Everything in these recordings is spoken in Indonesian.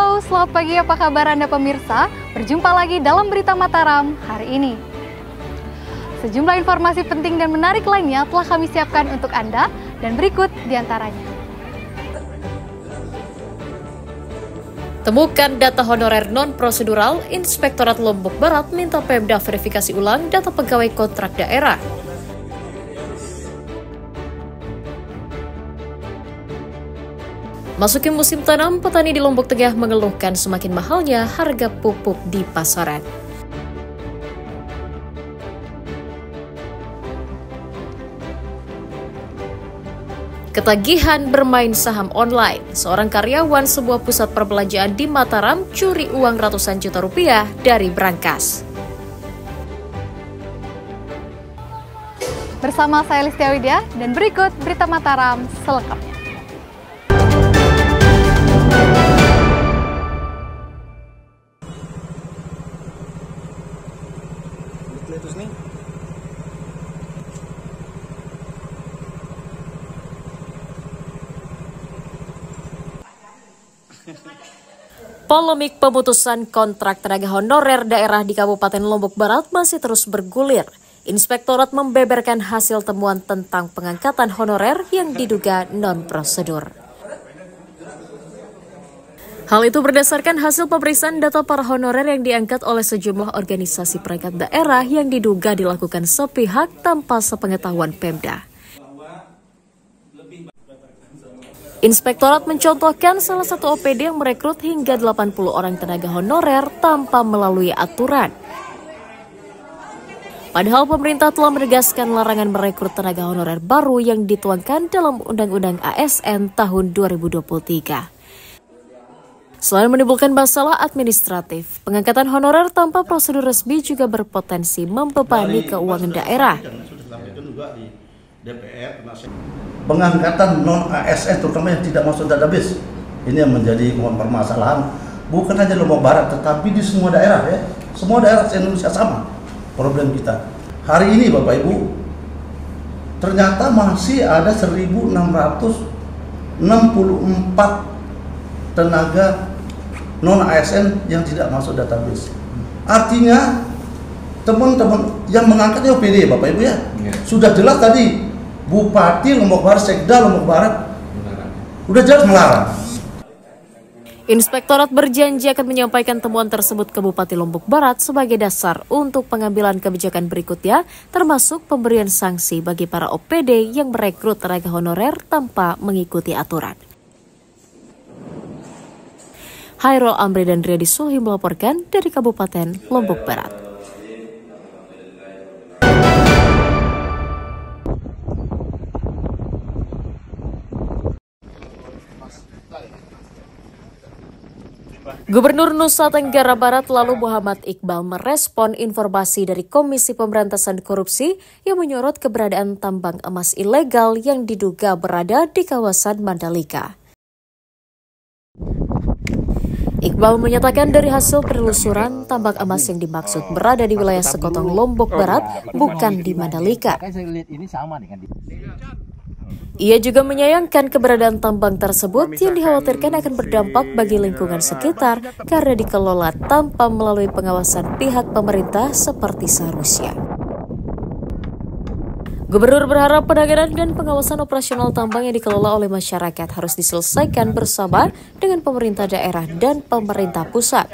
Halo, selamat pagi, apa kabar Anda pemirsa? Berjumpa lagi dalam Berita Mataram hari ini. Sejumlah informasi penting dan menarik lainnya telah kami siapkan untuk Anda dan berikut diantaranya. Temukan data honorer non-prosedural, Inspektorat Lombok Barat minta Pemda verifikasi ulang data pegawai kontrak daerah. Masuki musim tanam, petani di Lombok Tengah mengeluhkan semakin mahalnya harga pupuk di pasaran. Ketagihan bermain saham online, seorang karyawan sebuah pusat perbelanjaan di Mataram curi uang ratusan juta rupiah dari brankas. Bersama saya Listia Widya dan berikut Berita Mataram selengkapnya. Polemik pemutusan kontrak tenaga honorer daerah di Kabupaten Lombok Barat masih terus bergulir. Inspektorat membeberkan hasil temuan tentang pengangkatan honorer yang diduga non-prosedur. Hal itu berdasarkan hasil pemeriksaan data para honorer yang diangkat oleh sejumlah organisasi perangkat daerah yang diduga dilakukan sepihak tanpa sepengetahuan Pemda. Inspektorat mencontohkan salah satu OPD yang merekrut hingga 80 orang tenaga honorer tanpa melalui aturan. Padahal pemerintah telah menegaskan larangan merekrut tenaga honorer baru yang dituangkan dalam Undang-Undang ASN tahun 2023. Selain menimbulkan masalah administratif, pengangkatan honorer tanpa prosedur resmi juga berpotensi membebani keuangan daerah. Pengangkatan non-ASN terutama yang tidak masuk database ini yang menjadi permasalahan bukan hanya Lombok Barat tetapi di semua daerah ya. Semua daerah Indonesia sama problem kita. Hari ini Bapak Ibu ternyata masih ada 1.664 tenaga non-ASN yang tidak masuk database. Artinya teman-teman yang mengangkatnya OPD Bapak Ibu ya. Sudah jelas tadi Bupati Lombok Barat, Sekda Lombok Barat udah jelas melarang. Inspektorat berjanji akan menyampaikan temuan tersebut ke Bupati Lombok Barat sebagai dasar untuk pengambilan kebijakan berikutnya, termasuk pemberian sanksi bagi para OPD yang merekrut tenaga honorer tanpa mengikuti aturan. Hairul Amri dan Riyadi Sulhi melaporkan dari Kabupaten Lombok Barat. Gubernur Nusa Tenggara Barat lalu Muhammad Iqbal merespon informasi dari Komisi Pemberantasan Korupsi yang menyorot keberadaan tambang emas ilegal yang diduga berada di kawasan Mandalika. Iqbal menyatakan dari hasil penelusuran, tambang emas yang dimaksud berada di wilayah Sekotong, Lombok Barat, bukan di Mandalika. Ia juga menyayangkan keberadaan tambang tersebut yang dikhawatirkan akan berdampak bagi lingkungan sekitar karena dikelola tanpa melalui pengawasan pihak pemerintah seperti seharusnya. Gubernur berharap penanganan dan pengawasan operasional tambang yang dikelola oleh masyarakat harus diselesaikan bersama dengan pemerintah daerah dan pemerintah pusat.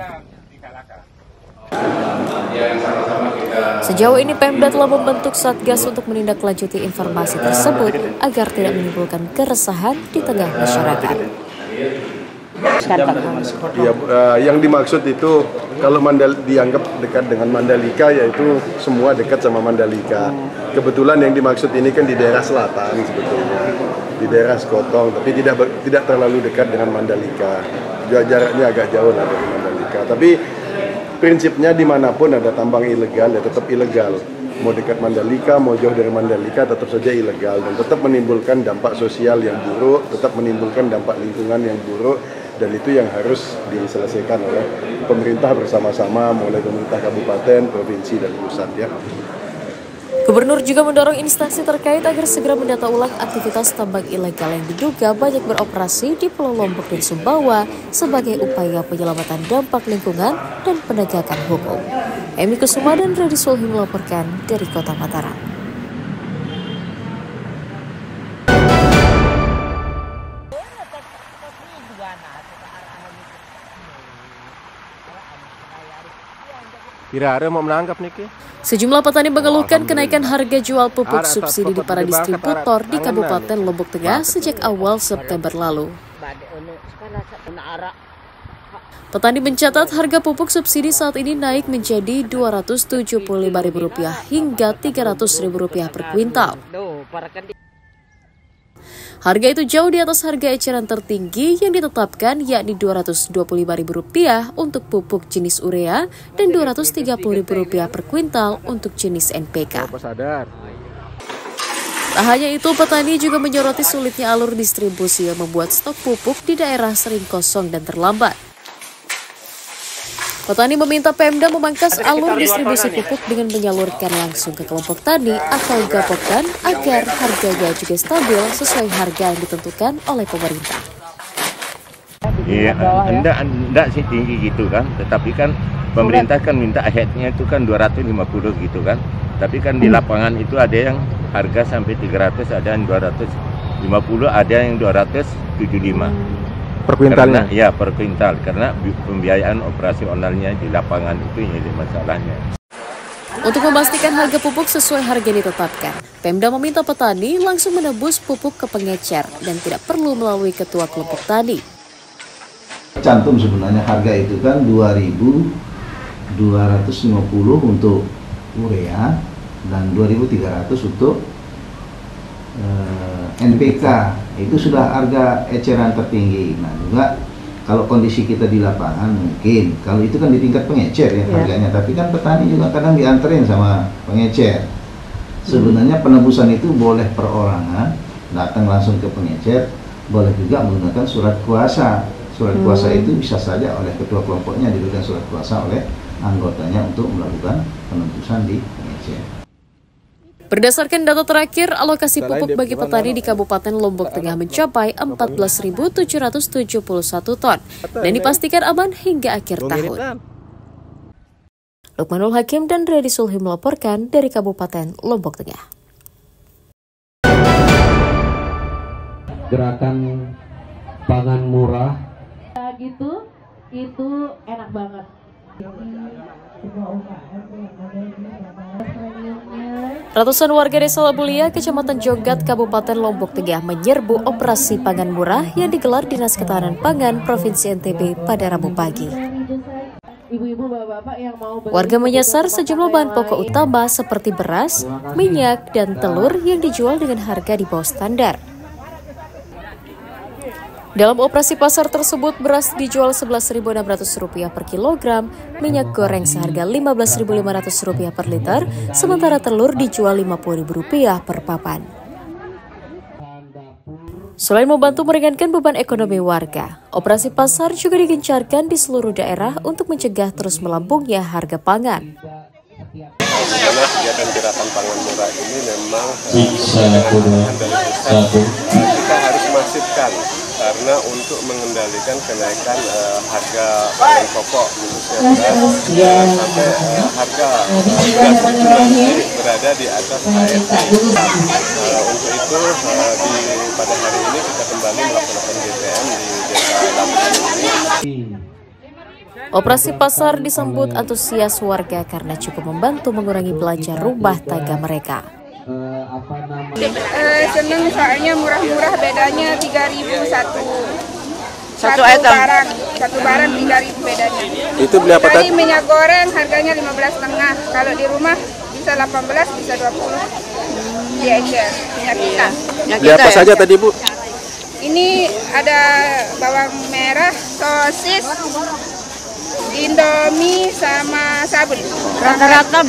Sejauh ini Pemda telah membentuk Satgas untuk menindaklanjuti informasi tersebut agar tidak menimbulkan keresahan di tengah masyarakat. Ya, yang dimaksud itu kalau dianggap dekat dengan Mandalika, yaitu semua dekat sama Mandalika. Kebetulan yang dimaksud ini kan di daerah selatan sebetulnya, di daerah Sekotong, tapi tidak terlalu dekat dengan Mandalika. Jaraknya agak jauh lah dari Mandalika. Tapi prinsipnya dimanapun ada tambang ilegal ya tetap ilegal. Mau dekat Mandalika, mau jauh dari Mandalika tetap saja ilegal dan tetap menimbulkan dampak sosial yang buruk, tetap menimbulkan dampak lingkungan yang buruk. Dan itu yang harus diselesaikan oleh pemerintah bersama-sama, mulai pemerintah kabupaten, provinsi, dan pusat ya. Gubernur juga mendorong instansi terkait agar segera mendata ulang aktivitas tambang ilegal yang diduga banyak beroperasi di Pulau Lombok dan Sumbawa sebagai upaya penyelamatan dampak lingkungan dan penegakan hukum. Emi Kusuma dan Redi Sulhi melaporkan dari Kota Mataram. Kira-kira mau menangkap Niki? Sejumlah petani mengeluhkan kenaikan harga jual pupuk subsidi di para distributor di Kabupaten Lombok Tengah sejak awal September lalu. Petani mencatat harga pupuk subsidi saat ini naik menjadi Rp275.000 hingga Rp300.000 per kuintal. Harga itu jauh di atas harga eceran tertinggi yang ditetapkan, yakni Rp225.000 untuk pupuk jenis urea dan Rp230.000 per kuintal untuk jenis NPK. Tak hanya itu, petani juga menyoroti sulitnya alur distribusi yang membuat stok pupuk di daerah sering kosong dan terlambat. Petani meminta Pemda memangkas alur distribusi pupuk dengan menyalurkan langsung ke kelompok tani atau gapoktan agar harganya juga stabil sesuai harga yang ditentukan oleh pemerintah. Iya, enggak sih tinggi gitu kan, tetapi kan pemerintah kan minta aheadnya itu kan 250 gitu kan. Tapi kan di lapangan itu ada yang harga sampai 300, ada yang 250, ada yang 275. Per kuintalnya? Ya, per kuintal, karena pembiayaan operasionalnya di lapangan itu yang jadi masalahnya. Untuk memastikan harga pupuk sesuai harga yang ditetapkan, Pemda meminta petani langsung menebus pupuk ke pengecer dan tidak perlu melalui ketua kelompok tani. Cantum sebenarnya harga itu kan 2.250 untuk urea dan 2.300 untuk NPK. Itu sudah harga eceran tertinggi. Nah juga kalau kondisi kita di lapangan mungkin, kalau itu kan di tingkat pengecer ya harganya, tapi kan petani juga kadang dianterin sama pengecer. Sebenarnya penebusan itu boleh perorangan, datang langsung ke pengecer, boleh juga menggunakan surat kuasa. Surat kuasa itu bisa saja oleh ketua kelompoknya diberikan surat kuasa oleh anggotanya untuk melakukan penebusan di pengecer. Berdasarkan data terakhir, alokasi pupuk bagi petani di Kabupaten Lombok Tengah mencapai 14.771 ton dan dipastikan aman hingga akhir tahun. Lukmanul Hakim dan Redi Sulhi melaporkan dari Kabupaten Lombok Tengah. Gerakan pangan murah gitu, itu enak banget. Ratusan warga Desa Labulia, Kecamatan Jonggat, Kabupaten Lombok Tengah menyerbu operasi pangan murah yang digelar Dinas Ketahanan Pangan Provinsi NTB pada Rabu pagi. Warga menyasar sejumlah bahan pokok utama seperti beras, minyak, dan telur yang dijual dengan harga di bawah standar. Dalam operasi pasar tersebut, beras dijual Rp11.600 per kilogram, minyak goreng seharga Rp15.500 per liter, sementara telur dijual Rp50.000 per papan. Selain membantu meringankan beban ekonomi warga, operasi pasar juga digencarkan di seluruh daerah untuk mencegah terus melambungnya harga pangan. Karena kegiatan gerakan pangan murah ini memang kita harus masifkan karena untuk mengendalikan kenaikan harga pangan pokok khususnya beras sampai harga beras berada di atas HRT. Untuk itu pada hari ini kita kembali melaksanakan GPM di Desa Labulia ini. Operasi pasar disambut antusias warga karena cukup membantu mengurangi belanja rumah tangga mereka. Seneng soalnya murah-murah, bedanya 3.000 satu barang 3.000 bedanya. Itu beli apa tadi? Minyak goreng harganya 15,5, kalau di rumah bisa 18, bisa 20. Di Ecer, minyak kita. Beli apa saja tadi Bu? Ini ada bawang merah, sosis, Indomie sama sabun. Rata-rata.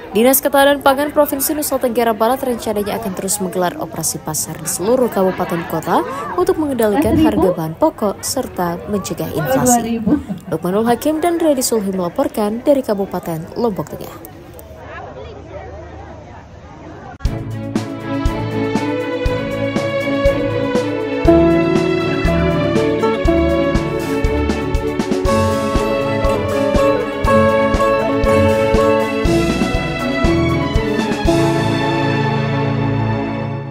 Dinas Ketahanan Pangan Provinsi Nusa Tenggara Barat rencananya akan terus menggelar operasi pasar di seluruh kabupaten kota untuk mengendalikan harga bahan pokok serta mencegah inflasi. Lukmanul Hakim dan Redi Sulhi melaporkan dari Kabupaten Lombok Tengah.